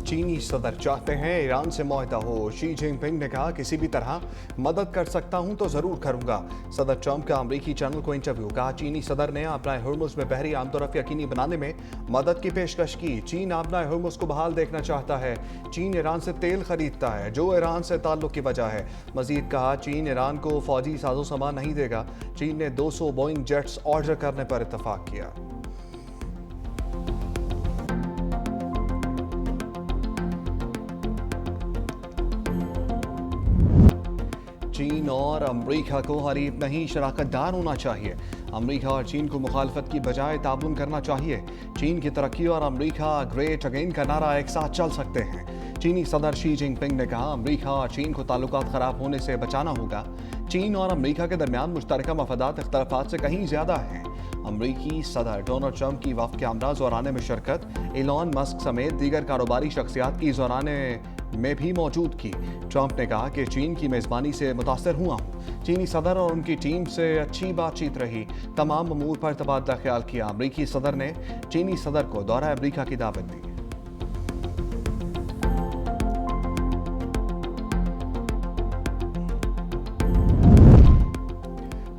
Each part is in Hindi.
चीनी सदर चाहते हैं ईरान से मुआहदा हो। शी जिनपिंग ने कहा किसी भी तरह मदद कर सकता हूं तो जरूर करूंगा। सदर ट्रंप का अमेरिकी चैनल को इंटरव्यू। कहा चीनी सदर ने अपना हुर्मुज में बहरी आमदोरफ्त यकीनी बनाने में मदद की पेशकश की। चीन अपना हुर्मुज को बहाल देखना चाहता है। चीन ईरान से तेल खरीदता है जो ईरान से ताल्लुक की वजह है। मजीद कहा चीन ईरान को फौजी साजो सामान नहीं देगा। चीन ने 200 बोइंग जेट्स ऑर्डर करने पर इतफाक किया। चीन और अमेरिका को हरीफ नहीं शराकतदार होना चाहिए। अमेरिका और चीन को मुखालफत की बजाय ताबून करना चाहिए। चीन की तरक्की और अमेरिका ग्रेट अगेन का नारा एक साथ चल सकते हैं। चीनी सदर शी जिनपिंग ने कहा अमेरिका और चीन को ताल्लुकात खराब होने से बचाना होगा। चीन और अमेरिका के दरमियान मुश्तरका मफादात इख्तलाफात से कहीं ज्यादा हैं। अमेरिकी सदर डोनाल्ड ट्रंप की वफ्द के हमरा ज़ोराने में शिरकत। एलन मस्क समेत दीगर कारोबारी शख्सियात की ज़ोराने में भी मौजूद की। ट्रंप ने कहा कि चीन की मेज़बानी से मुतासर हुआ हूँ। चीनी सदर और उनकी टीम से अच्छी बातचीत रही। तमाम अमूर पर तबादला ख्याल किया। अमेरिकी सदर ने चीनी सदर को दौरा अमेरिका की दावत दी।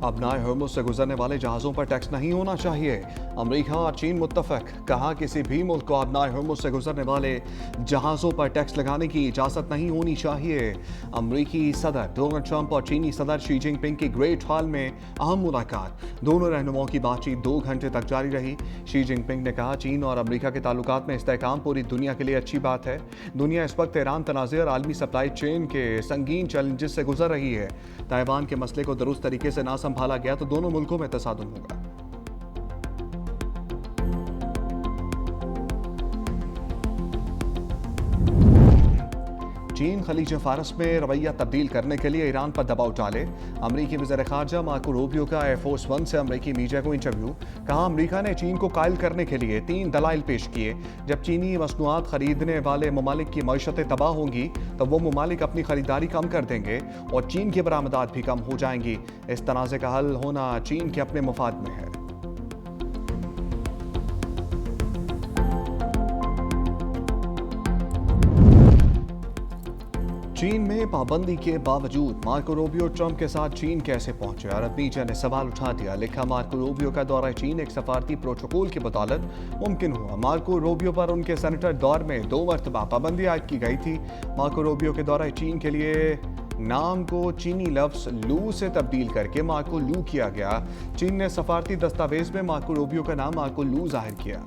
अपनाए हुर्मुज से गुजरने वाले जहाज़ों पर टैक्स नहीं होना चाहिए। अमेरिका और चीन मुत्तफक। कहा किसी भी मुल्क को अपनाए हुर्मुज से गुजरने वाले जहाज़ों पर टैक्स लगाने की इजाज़त नहीं होनी चाहिए। अमेरिकी सदर डोनाल्ड ट्रंप और चीनी सदर शी जिनपिंग की ग्रेट हॉल में अहम मुलाकात। दोनों रहनुमाओं की बातचीत 2 घंटे तक जारी रही। शी जिनपिंग ने कहा चीन और अमेरिका के ताल्लुकात में इस्तेहकाम पूरी दुनिया के लिए अच्छी बात है। दुनिया इस वक्त ईरान तनाज़े और आलमी सप्लाई चेन के संगीन चैलेंजेस से गुजर रही है। ताइवान के मसले को दुरुस्त तरीके से ना संभाला गया तो दोनों मुल्कों में तसादुम होगा। चीन खलीज फारस में रवैया तब्दील करने के लिए ईरान पर दबाव डाले। अमरीकी वज़ीर ख़ारजा मार्को रूबियो का एयरफोर्स 1 से अमरीकी मीडिया को इंटरव्यू। कहा अमरीका ने चीन को कायल करने के लिए 3 दलाइल पेश किए। जब चीनी मसनूआत खरीदने वाले ममालिक की मईशतें तबाह होंगी तो वो ममालिक अपनी खरीदारी कम कर देंगे और चीन की बरामदात भी कम हो जाएंगी। इस तनाज़े का हल होना चीन के अपने मुफाद में है। चीन में पाबंदी के बावजूद मार्को रूबियो ट्रंप के साथ चीन कैसे पहुंचे? अरब मीडिया ने सवाल उठा दिया। लिखा मार्को रूबियो का दौरा चीन एक सफारती प्रोटोकॉल की बदौलत मुमकिन हुआ। मार्को रूबियो पर उनके सेनेटर दौर में 2 मरतबा पाबंदी आयद की गई थी। मार्को रूबियो के दौरा चीन के लिए नाम को चीनी लफ्ज लू से तब्दील करके मार्को लू किया गया। चीन ने सफारती दस्तावेज में मार्को रूबियो का नाम मार्को लू जाहिर किया।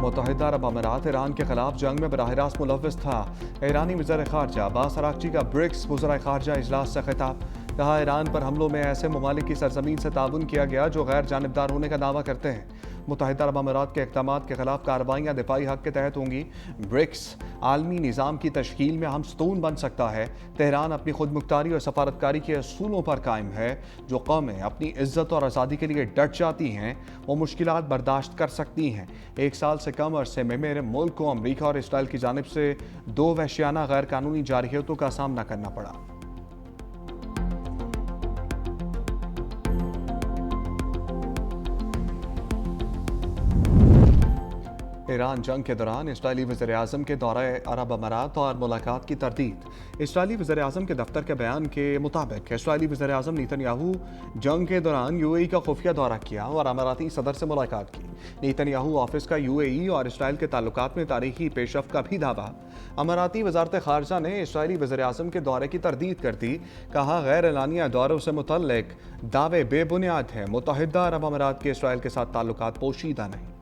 मुत्तहिदा अरब अमीरात ईरान के खिलाफ जंग में बराह रास्त मुलव्वस था। ईरानी वज़ीर ख़ारजा अब्बास अराग़ची का ब्रिक्स वज़राए ख़ारजा इजलास से खिताब। कहा ईरान पर हमलों में ऐसे ममालिक की सरजमीन से ताउन किया गया जो गैर जानिबदार होने का दावा करते हैं। मुत्तहिदा अरब अमीरात के इक़दामात के खिलाफ कार्रवाइयाँ दिफाई हक़ के तहत होंगी। ब्रिक्स आलमी निज़ाम की तश्कील में अहम सतून बन सकता है। तेहरान अपनी खुद मुख्तारी और सफारतकारी के असूलों पर कायम है। जो कौमें अपनी इज़्ज़त और आज़ादी के लिए डट जाती हैं वो मुश्किलात बर्दाश्त कर सकती हैं। 1 साल से कम अरसे में मेरे मुल्क को अमरीका और इसराइल की जानिब से 2 वहशियाना गैर कानूनी जारहियतों का सामना करना पड़ा। ईरान जंग के दौरान इसराइली वज़ीर आज़म के दौरे अरब अमारात और मुलाकात की तरदीद। इसराइली वज़ीर आज़म के दफ्तर के बयान के मुताबिक इसराइली वज़ीर आज़म नेतन्याहू जंग के दौरान यूएई का खुफिया दौरा किया और अमाराती सदर से मुलाकात की। नेतन्याहू ऑफिस का यूएई और इसराइल के ताल्लुकात में तारीखी पेशरफ्त का भी दावा। अमाराती वज़ारत ख़ारजा ने इसराइली वज़ीर आज़म के दौरे की तरदीद कर दी। कहा गैर एलानिया दौरों से मुतल्लिक दावे बेबुनियाद हैं। मुत्तहिदा अरब अमारात के इसराइल के साथ ताल्लुकात पोशीदा नहीं।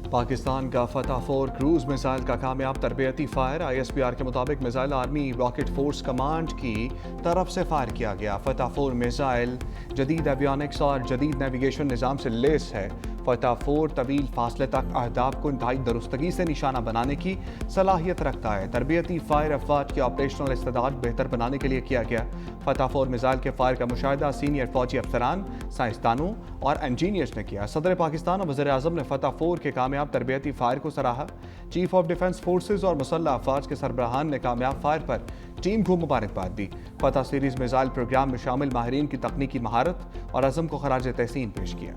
पाकिस्तान का फतह 4 क्रूज मिसाइल का कामयाब तरबियती फायर। ISPR के मुताबिक missile army rocket force command की तरफ से फायर किया गया। फतह 4 मिसाइल जदीद एवियोनिक्स और जदीद नेविगेशन निज़ाम से लेस है। फतह 4 तवील फासले तक अहदाफ को इंतहाई दुरुस्तगी से निशाना बनाने की सलाहियत रखता है। तरबियती फायर अफवाज की ऑपरेशनल इस्तेदाद बेहतर बनाने के लिए किया गया। फतह 4 मिसाइल के फायर का मुशाहिदा सीनियर फौजी अफसरान, साइंसदानों और इंजीनियर्स ने किया। सदर पाकिस्तान और वज़ीर आज़म ने फतह 4 के कामयाब तरबियती फायर को सराहा। चीफ ऑफ डिफेंस फोर्सेज और मुसल्लह अफवाज के सरबराहान ने कामयाब फायर पर टीम को मुबारकबाद दी। फतह सीरीज मिसाइल प्रोग्राम में शामिल माहिरीन की तकनीकी महारत और अज़म को खराज तहसीन पेश किया।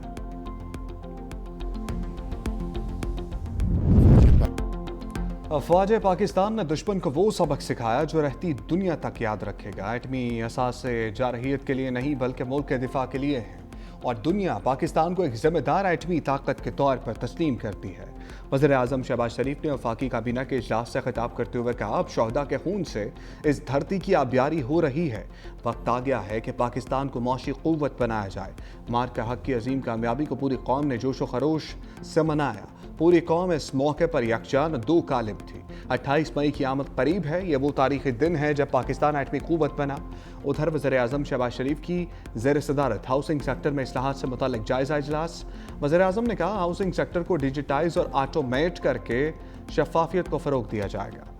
अफवाज पाकिस्तान ने दुश्मन को वो सबक सिखाया जो रहती दुनिया तक याद रखेगा। एटमी असास से जारहियत के लिए नहीं बल्कि मुल्क के दिफा के लिए है और दुनिया पाकिस्तान को एक जिम्मेदार एटमी ताकत के तौर पर तस्लीम करती है। वज़ीर आज़म शहबाज शरीफ ने वफाकी काबीना के इजलास से खिताब करते हुए कहा, अब शहदा के खून से इस धरती की आबियारी हो रही है। वक्त आ गया है कि पाकिस्तान को मौशी क़ुव्वत बनाया जाए। मार्क का हक की अजीम कामयाबी को पूरी कौम ने जोश व खरोश से मनाया। पूरी कौम इस मौके पर यकजान दो कालिब थी। 28 मई की आमद करीब है। ये वो तारीखी दिन है जब पाकिस्तान एटमी क़ुव्वत बना। उधर वज़ीर आज़म शहबाज शरीफ की ज़ेर सदारत हाउसिंग सेक्टर में इस्लाहात से मुताल्लिक़ जायज़ा इजलास। वज़ीर आज़म ने कहा, हाउसिंग सेक्टर को डिजिटाइज और ऑटोमेट करके शफाफियत को फ़रोग़ दिया जाएगा।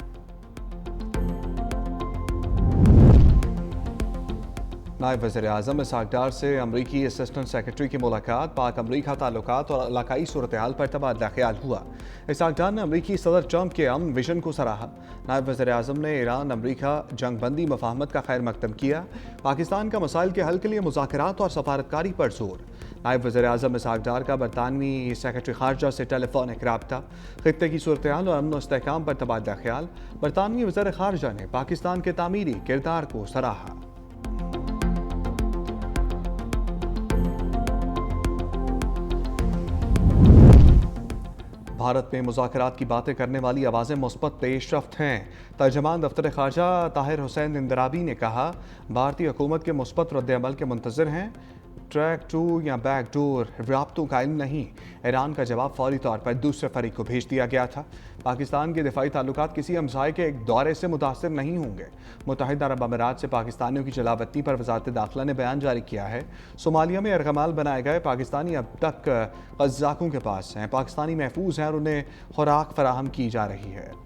नायब वज़ीर आज़म इसहाक़ डार से अमरीकी असिस्टेंट सेक्रेटरी की मुलाकात। पाक अमरीका ताल्लुकात और इलाकाई सूरत हाल पर तबादला ख्याल हुआ। इसहाक़ डार ने अमरीकी सदर ट्रंप के अमन विजन को सराहा। नायब वज़ीर आज़म ने ईरान अमरीका जंग बंदी मफाहमत का खैर मकदम किया। पाकिस्तान का मसाइल के हल के लिए मुज़ाकरात और सफारतकारी पर जोर। नायब वज़ीर आज़म इसहाक़ डार का बरतानवी सेक्रेटरी खारजा से टेलीफोनिक राब्ता। खित्ते की सूरत हाल और अमन व इस्तेहकाम पर तबादला ख्याल। बरतानवी वज़ीर खारजा ने पाकिस्तान के तामीरी किरदार को सराहा। भारत में मुज़ाकरात की बातें करने वाली आवाज़ें मुस्बत पेशरफ्त हैं। तर्जमान दफ्तर खारजा ताहिर हुसैन इंदराबी ने कहा, भारतीय हुकूमत के मुस्बत रद्द-ए-अमल के मुंतज़िर हैं। ट्रैक टू या बैक डोर राब्तों का इल्म नहीं। ईरान का जवाब फौरी तौर पर दूसरे फरीक को भेज दिया गया था। पाकिस्तान के दिफाई ताल्लुकात किसी हमसाये के एक दौरे से मुतासिर नहीं होंगे। मुत्तहिदा अरब अमीरात से पाकिस्तानियों की जलावतनी पर वज़ारत दाखिला ने बयान जारी किया है। सोमालिया में अर्गमाल बनाए गए पाकिस्तानी अब तक कज़्ज़ाकों के पास हैं। पाकिस्तानी महफूज हैं और उन्हें खुराक फराहम की जा रही है।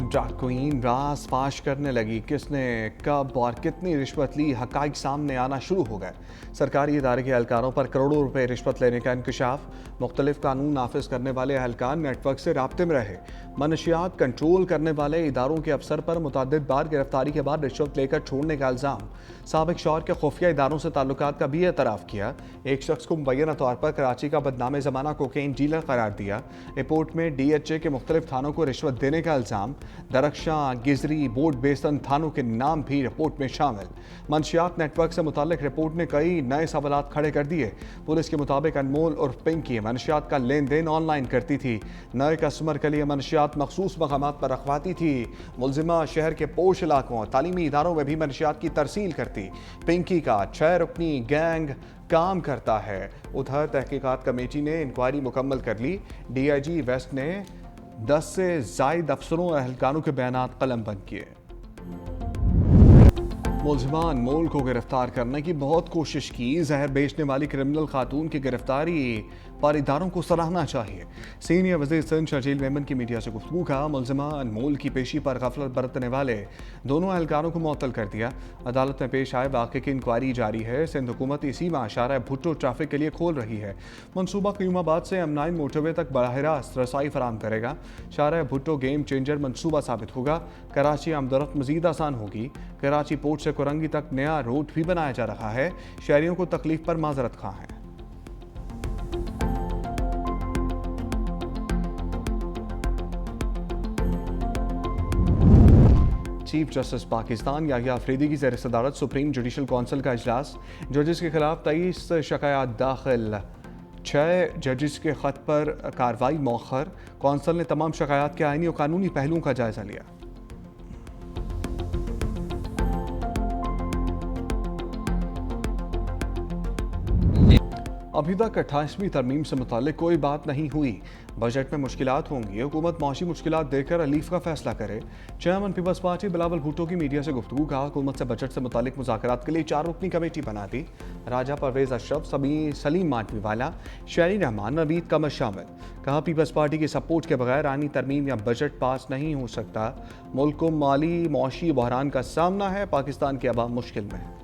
ड्रग क्वीन राज फाश करने लगी। किसने कब और कितनी रिश्वत ली, हक़ाइक़ सामने आना शुरू हो गए। सरकारी इदारे के एहलकारों पर करोड़ों रुपए रिश्वत लेने का इंकशाफ। मुख्तलिफ कानून नाफिज करने वाले एहलकार नेटवर्क से राब्ते में रहे। मनशियात कंट्रोल करने वाले इदारों के अफसर पर मुतअद्दिद बार गिरफ्तारी के बाद रिश्वत लेकर छोड़ने का इल्ज़ाम। साबिक शौहर के खुफिया इदारों से ताल्लुकात का भी एतराफ़ किया। एक शख्स को मुबैना तौर पर कराची का बदनाम ज़माना कोकेन डीलर करार दिया। रिपोर्ट में DHA के मुख्तलिफ थानों को रिश्वत देने का इल्ज़ाम। दरख्शां, गिजरी, बोर्ड बेस्तन थानों के नाम भी रिपोर्ट में शामिल। मंशियात नेटवर्क से मुताल्लिक रिपोर्ट ने कई नए सवालात खड़े कर दिए। पुलिस के मुताबिक अनमोल उर्फ पिंकी मंशियात का लेन देन ऑनलाइन करती थी। नए कस्टमर के लिए मंशियात मखसूस मकामात पर रखवाती थी। मुलजिमा शहर के पोश इलाकों और तालीमी इदारों में भी मंशियात की तरसील करती। पिंकी का 6 रुकनी गैंग काम करता है। उधर तहकीकात कमेटी ने इंक्वायरी मुकम्मल कर ली। DIG वेस्ट ने 10 से ज़ायद अफसरों और एहलकारों के बयानात कलमबंद किए। मुलजिमान मोल को गिरफ्तार करने की बहुत कोशिश की। जहर बेचने वाली क्रिमिनल खातून की गिरफ्तारी पर इदारों को सराहना चाहिए। सीनियर वज़ीर सिंध शर्जील मेमन की मीडिया से गुफ्तगू का मुलजिमा अनमोल की पेशी पर गफलत बरतने वाले दोनों एहलकारों को मुअत्तल कर दिया। अदालत में पेश आए वाक़े की इंक्वायरी जारी है। सिंध हुकूमत इसी माह शाहराह भुट्टो ट्रैफिक के लिए खोल रही है। मनसूबा क़यूमाबाद से M9 मोटरवे तक बराह रास्त रसाई फराम करेगा। शाहराह भुट्टो गेम चेंजर मनसूबा साबित होगा। कराची आमदरफ्त मज़ीद आसान होगी। कराची पोर्ट से कुरंगी तक नया रोड भी बनाया जा रहा है। शहरियों को तकलीफ पर माजरत खा है। चीफ जस्टिस पाकिस्तान याहिया अफरीदी की ज़ेर सदारत सुप्रीम जुडिशल कौंसिल का इजलास। जजेस के खिलाफ 23 शिकायत दाखिल। 6 जजेस के ख़त पर कार्रवाई मौखर। कौंसिल ने तमाम शिकायत के आईनी और कानूनी पहलुओं का जायजा लिया। अभी तक 28वीं तरमीम से मुतालिक कोई बात नहीं हुई। बजट में मुश्किलात होंगी, हुकूमत मौशी मुश्किलात देखकर अलीफ का फैसला करे। Chairman people's party Bilawal Bhutto की मीडिया से गुफ्तगू, कहा हुकूमत से बजट से मुतालिक मुज़ाकरात के लिए 4 रुकनी कमेटी बना दी। राजा परवेज अशरफ, सलीम माटवीवाला, शहरी रहमान, नवीद कमर शामिल। कहा पीपल्स पार्टी की सपोर्ट के बगैर आनी तरमीम या बजट पास नहीं हो सकता। मुल्क को माली मौशी बहरान का सामना है, पाकिस्तान की आवाम मुश्किल में है।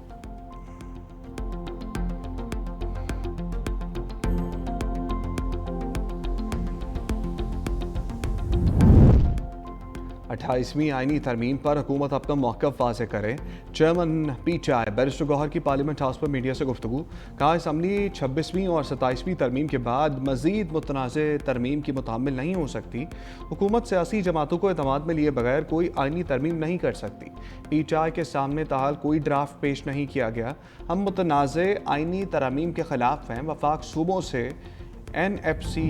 28वीं आईनी तरमीम पर हुकूमत अपना मौक़िफ़ वाज़ेह करे। चेयरमैन PTI बैरिस्टर गौहर की पार्लियामेंट हाउस पर मीडिया से गुफ्तगू, कहा असम्बली 26वीं और 27वीं तरमीम के बाद मज़ीद मुतनाज़ तरमीम की मुतामिल नहीं हो सकती। हुकूमत सियासी जमातों को एतमाद में लिए बगैर कोई आईनी तरमीम नहीं कर सकती। PTI के सामने ताहाल कोई ड्राफ्ट पेश नहीं किया गया। हम मुतनाज़ आईनी तरमीम के ख़िलाफ़ हैं। वफाक सूबों से NFC,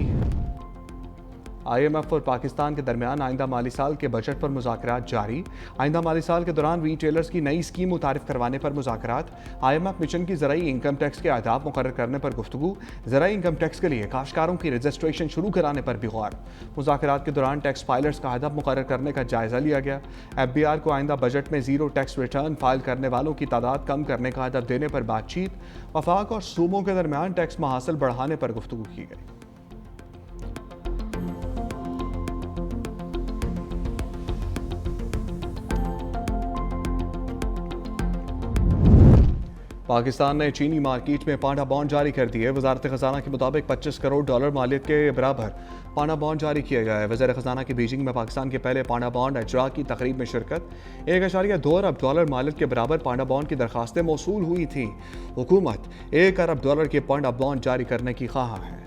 IMF और पाकिस्तान के दरमियान आइंदा माली साल के बजट पर मुज़ाकरात जारी। आइंदा माली साल के दौरान रीटेलर्स की नई स्कीम मुतारिफ करवाने पर मुज़ाकरात। IMF मिशन की ज़राई इनकम टैक्स के अहदाफ मुकर्रर करने पर गुफ्तगू। ज़राई इनकम टैक्स के लिए काश्तकारों की रजिस्ट्रेशन शुरू कराने पर भी गौर। मुज़ाकरात के दौरान टैक्स फाइलर्स का हदफ मुकर्रर करने का जायज़ा लिया गया। FBR को आइंदा बजट में ज़ीरो टैक्स रिटर्न फाइल करने वालों की तादाद कम करने का हदफ देने पर बातचीत। वफाक और सूबों के दरमियान टैक्स महासिल बढ़ाने पर गुफ्तगू की गई। पाकिस्तान ने चीनी मार्केट में पांडा बॉन्ड जारी कर दिए। वजारत खजाना के मुताबिक $25 करोड़ मालियत के बराबर पांडा बॉन्ड जारी किया गया है। वज़ीर खजाना की बीजिंग में पाकिस्तान के पहले पांडा बॉन्ड इजरा की तकरीब में शिरकत। $1.2 अरब मालियत के बराबर पांडा बॉन्ड की दरखास्तें मौसूल हुई थी। हुकूमत $1 अरब के पांडा बॉन्ड जारी करने की ख्वाह है।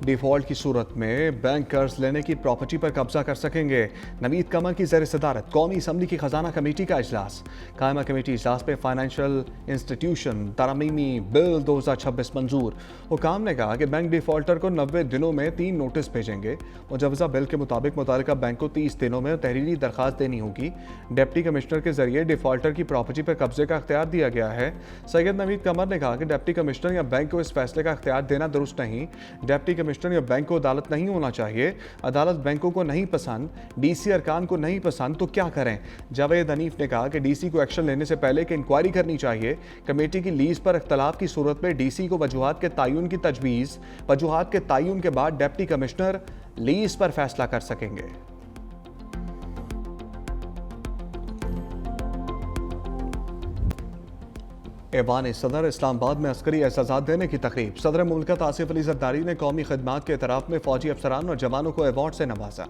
डिफॉल्ट की सूरत में बैंक कर्ज लेने की प्रॉपर्टी पर कब्जा कर सकेंगे। नवीद कमर की ज़ेर सदारत कौमी असम्बली की खजाना कमेटी का इजलास। कायमा कमेटी इजलास में फाइनेंशियल इंस्टीट्यूशन तरमीमी बिल 2026 मंजूर। हुकाम ने कहा कि बैंक डिफॉल्टर को 90 दिनों में 3 नोटिस भेजेंगे। मुजवजा बिल के मुताबिक मुतालिका बैंक को 30 दिनों में तहरीरी दरखास्त देनी होगी। डिप्टी कमिश्नर के जरिए डिफॉल्टर की प्रॉपर्टी पर कब्जे का अख्तियार दिया गया है। सैयद नवीद कमर ने कहा कि डिप्टी कमिश्नर या बैंक को इस फैसले का अख्तियार देना दुरुस्त नहीं। डिप्टी कमिश्नर या बैंक को अदालत नहीं होना चाहिए। अदालत बैंकों को नहीं पसंद, DC अरकान को नहीं पसंद, तो क्या करें। जावेद हनीफ ने कहा कि DC को एक्शन लेने से पहले कि इंक्वायरी करनी चाहिए। कमेटी की लीज पर इख्तलाफ की सूरत में DC को वजूहात के तयन की तजवीज़। वजूहात के तयन के बाद डिप्टी कमिश्नर लीज पर फैसला कर सकेंगे। ऐवान सदर इस्लामाबाद में अस्करी एहसासात देने की तकरीब। सदर मुल्कत आसिफ अली जरदारी ने कौमी खदमात के एतराफ़ में फ़ौजी अफसरान और जवानों को अवार्ड से नवाजा।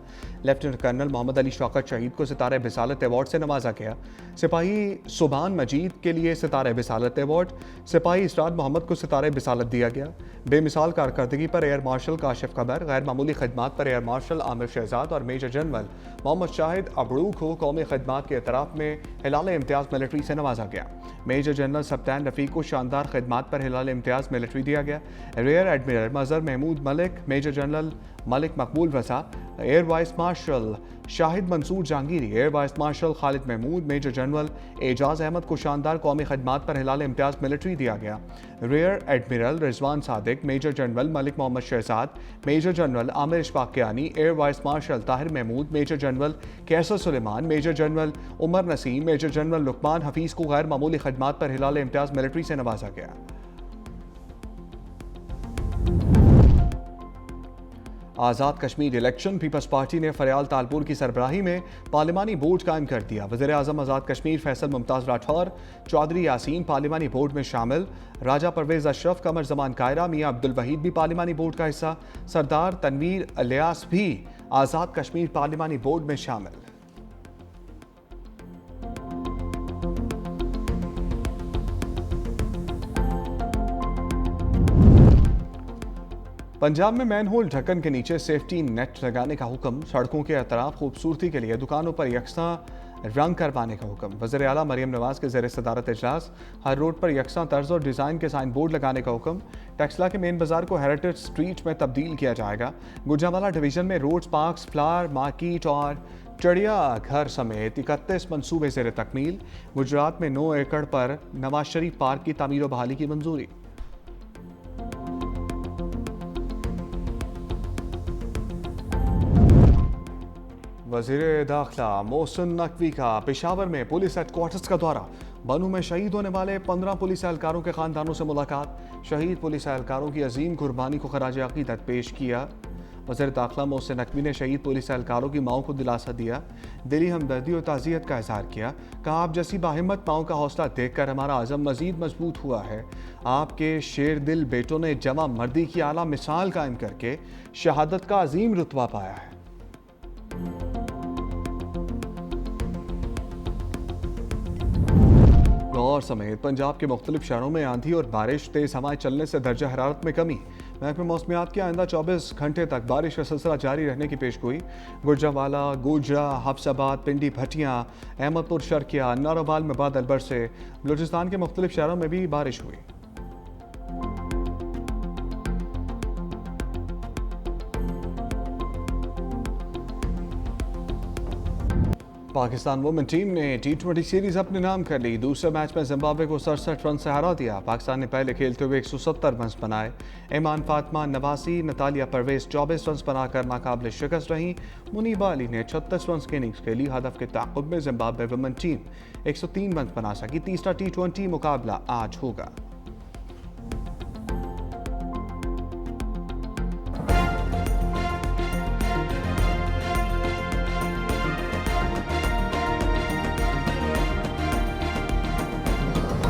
लेफ्टिनेंट कर्नल मोहम्मद अली शौकत शहीद को सितारे बिसालत अवार्ड से नवाजा गया। सिपाही सुबहान मजीद के लिए सितारे बिसालत अवार्ड। सिपाही इसरार मोहम्मद को सितारे बिसालत दिया गया। बेमिसाल कारकर्दगी पर एयर मार्शल काशिफ कमर, गैर मामूली खदमात पर एयर मार्शल आमिर शहजाद और मेजर जनरल मोहम्मद शाहिद अबड़ू को कौमी खदमात के एतराफ़ में हिलाल इम्तियाज़ मिलिट्री से नवाजा गया। मेजर जनरल सप्तान रफ़ीक को शानदार खदमात पर हिलाल इम्तियाज़ मिलिट्री दिया गया। Rear admiral Mazhar Mahmood Malik, major general Malik Maqbool Rasa, air vice marshal Shahid Mansoor Jahangiri, air vice marshal Khalid Mahmood, major general Ejaz Ahmed को शानदार कौमी खदमात पर हिलाल इम्तियाज़ मिलिट्री दिया गया। Rear admiral Rizwan Sadiq, major general Malik Mohammad Shahzad, major general Amir Ishfaq Kayani, air vice marshal Tahir Mahmood, major general Qaiser Suleman, major general Umar Naseem, major general Luqman Hafeez को गैर मामूली खदमात पर हिलाल इम्तियाज़ मिलिट्री से नवाजा गया। Azad Kashmir election. Peoples party ने फरियाल तालपुर की सरबराही में पार्लिमानी बोर्ड कायम कर दिया। वज़ीर आज़म आज़ाद कश्मीर फैसल मुमताज़ राठौर, चौधरी यासीन पार्लिमानी बोर्ड में शामिल। राजा परवेज अशरफ, कमर जमान कायरा, मियाँ अब्दुल वहीद भी पार्लिमानी बोर्ड का हिस्सा। सरदार तनवीर अलियास भी आज़ाद कश्मीर पार्लिमानी बोर्ड में शामिल। पंजाब में मैनहोल ढक्कन के नीचे सेफ्टी नेट लगाने का हुक्म। सड़कों के अतराफ खूबसूरती के लिए दुकानों पर यकसा रंग करवाने का हुक्म। वज़ीर आला मरियम नवाज के ज़ेर सदारत इजलास हर रोड पर यकसा तर्ज और डिज़ाइन के साइन बोर्ड लगाने का हुक्म। टेक्सला के मेन बाजार को हेरिटेज स्ट्रीट में तब्दील किया जाएगा। गुजरांवाला डिवीजन में रोड्स, पार्क्स, फ्लावर मार्केट और चिड़िया घर समेत 31 मनसूबे ज़ेर तकमील। गुजरात में 9 एकड़ पर नवाज शरीफ पार्क की तामीर व बहाली की मंजूरी। वज़ीर दाखिला मोहसिन नकवी का पेशावर में पुलिस हेडक्वार्टर्स का दौरा। बनू में शहीद होने वाले 15 पुलिस एहलकारों के खानदानों से मुलाकात। शहीद पुलिस एहलकारों की अजीम कुर्बानी को खराज अकीदत पेश किया। वज़ीर दाखिला मोहसिन नकवी ने शहीद पुलिस एहलकारों की माओं को दिलासा दिया, दिली हमदर्दी और ताज़ियत का इजहार किया। कहा, आप जैसी बाहिम्मत माओं का हौसला देखकर हमारा आज़म मज़ीद मजबूत हुआ है। आपके शेर दिल बेटों ने जमा मर्दी की आला मिसाल कायम करके शहादत का अजीम रुतबा पाया है। लाहौर समेत पंजाब के मुख्तलिफ शहरों में आंधी और बारिश, तेज हवाएं चलने से दर्जा हरारत में कमी। महकमे मौसमियात के आइंदा 24 घंटे तक बारिश का सिलसिला जारी रहने की पेशगोई। गुजरांवाला, गोजरा, हफ्साबाद, पिंडी, भटियां, अहमदपुर, शर्किया, नारोवाल में बादल बरसे। बलूचिस्तान के मुख्तलिफ शहरों में भी बारिश हुई। पाकिस्तान वुमेन टीम ने T20 सीरीज अपने नाम कर ली। दूसरे मैच में जिम्बाब्वे को 67 रन से हरा दिया। पाकिस्तान ने पहले खेलते हुए 170 रन बनाए। ईमान फातिमा 89, नतालिया परवेज 24 रन बनाकर नाकाबिल शिकस्त रहीं। मुनीबा अली ने 36 रन के इनिंग्स खेली। हदफ के ताक़ुब में जिम्बाब्वे वुमेन टीम 103 रन बना सकी। तीसरा T20 मुकाबला आज होगा।